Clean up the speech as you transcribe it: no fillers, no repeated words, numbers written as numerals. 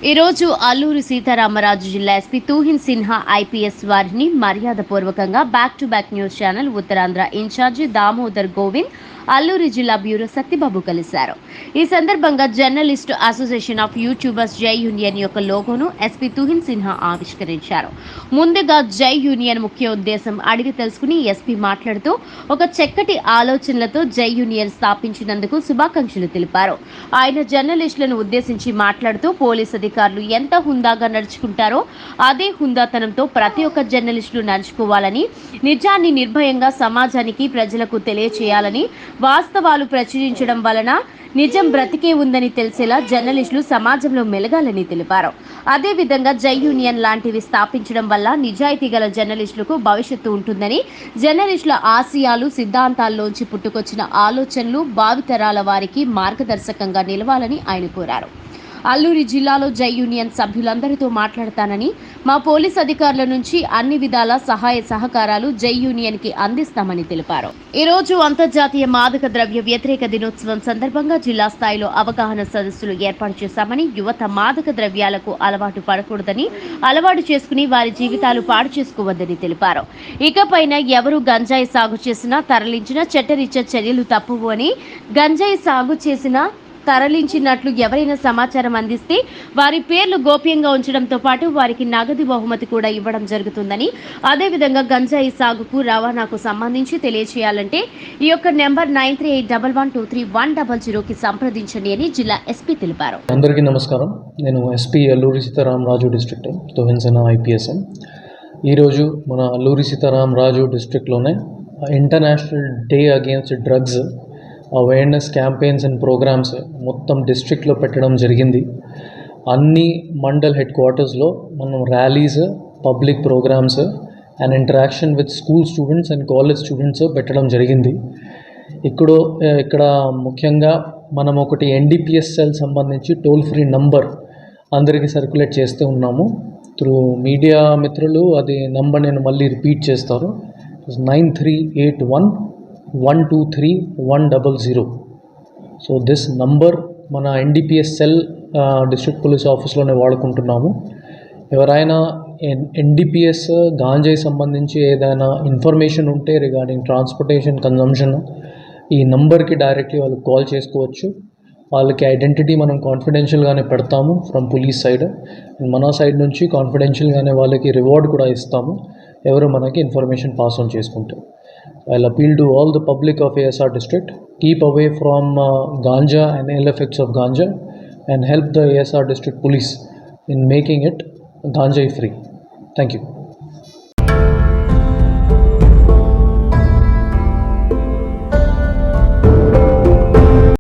ఈరోజు అల్లూరి సీతారామరాజు జిల్లా SP తూహిన్ Sinha IPS వారిని మర్యాదపూర్వకంగా back to back news channel Uttarandhra incharge Damodar Govind Alluri జిల్లా బ్యూరో సత్యబాబు కలిశారు. ఈ సందర్భంగా journalist association of youtubers Jai union యొక్క లోగోను ఎస్పీ తూహిన్ సిన్హా ఆవిష్కరించారు. ముందుగా జై యూనియన్ ముఖ్య ఉద్దేశం అడిగి తెలుసుకుని ఎస్పీ మాట్లాడుతూ ఒక చక్కటి ఆలోచనలతో జై యూనియన్ స్థాపించినందుకు శుభాకాంక్షలు తెలిపారు. ఆయన జర్నలిస్టులను ఉద్దేశించి మాట్లాడుతూ పోలీసు అధికారులు ఎంత హుందాగా నడుచుకుంటారో అదే హుందాతనంతో ప్రతి ఒక్క జర్నలిస్టులు నడుచుకోవాలని, నిజాన్ని నిర్భయంగా సమాజానికి ప్రజలకు తెలియచేయాలని, వాస్తవాలు ప్రచురించడం వలన నిజం బ్రతికే ఉందని తెలిసేలా జర్నలిస్టులు సమాజంలో మెలగాలని తెలిపారు. అదేవిధంగా జై యూనియన్ లాంటివి స్థాపించడం వల్ల నిజాయితీ గల జర్నలిస్టులకు భవిష్యత్తు ఉంటుందని, జర్నలిస్టుల ఆశయాలు సిద్ధాంతాల్లోంచి పుట్టుకొచ్చిన ఆలోచనలు భావితరాల వారికి మార్గదర్శకంగా నిలవాలని ఆయన కోరారు. అల్లూరి జిల్లాలో జై యూనియన్ సభ్యులందరితో మాట్లాడతానని, మా పోలీస్ అధికారుల నుంచి అన్ని విధాల సహాయ సహకారాలు జై యూనియన్ కి అందిస్తామని తెలిపారు. ఈ రోజు అంతర్జాతీయ మాదక ద్రవ్య వ్యతిరేక దినోత్సవం సందర్భంగా జిల్లా స్థాయిలో అవగాహన సదస్సులు ఏర్పాటు చేశామని, యువత మాదక ద్రవ్యాలకు అలవాటు పడకూడదని, అలవాటు చేసుకుని వారి జీవితాలు పాడు చేసుకోవద్దని తెలిపారు. ఇకపైన ఎవరు గంజాయి సాగు చేసినా తరలించినా చట్టరీత్యా చర్యలు తప్పవు అని, గంజాయి సాగు చేసినా తరలించినట్లు ఎవరైనా సమాచారం అందిస్తే వారి పేర్లు గోప్యంగా ఉంచడంతో పాటు వారికి నగదు బహుమతి కూడా ఇవ్వడం జరుగుతుందని, అదేవిధంగా గంజాయి సాగుకు రవాణాకు సంబంధించి తెలియచేయాలంటే ఈ యొక్క నెంబర్ 9381123100కి సంప్రదించండి అని జిల్లా ఎస్పీ తెలిపారు. అందరికీ నమస్కారం. నేను SP Alluri Sitarama Raju district Tuhin Sinha IPS. ఈరోజు మన అల్లూరి సీతారామరాజు డిస్ట్రిక్ట్లోనే international day against drugs awareness campaigns and programmes మొత్తం డిస్ట్రిక్ట్లో పెట్టడం జరిగింది. అన్ని మండల్ హెడ్ క్వార్టర్స్లో మనం rallies, public programmes and interaction with school students and college students పెట్టడం జరిగింది. ఇక్కడ ముఖ్యంగా మనం ఒకటి ఎన్డీపీఎస్ సెల్ సంబంధించి టోల్ ఫ్రీ నంబర్ అందరికీ సర్క్యులేట్ చేస్తూ ఉన్నాము. త్రూ మీడియా మిత్రులు అది నంబర్ నేను మళ్ళీ రిపీట్ చేస్తారు. 9381123100. సో దిస్ నంబర్ మన ఎన్డీపీఎస్ సెల్ డిస్ట్రిక్ట్ పోలీస్ ఆఫీస్లోనే వాడుకుంటున్నాము. ఎవరైనా ఎన్డీపీఎస్ గాంజాయి సంబంధించి ఏదైనా ఇన్ఫర్మేషన్ ఉంటే రిగార్డింగ్ ట్రాన్స్పోర్టేషన్ కన్జంప్షన్ ఈ నంబర్కి డైరెక్ట్లీ వాళ్ళు కాల్ చేసుకోవచ్చు. వాళ్ళకి ఐడెంటిటీ మనం కాన్ఫిడెన్షియల్గానే పెడతాము ఫ్రమ్ పోలీస్ సైడ్. మన సైడ్ నుంచి కాన్ఫిడెన్షియల్గానే వాళ్ళకి రివార్డ్ కూడా ఇస్తాము ఎవరు మనకి ఇన్ఫర్మేషన్ పాస్ ఆన్ చేసుకుంటే. I'll appeal to all the public of ASR district, keep away from ganja and ill effects of ganja and help the ASR district police in making it ganja free. Thank you.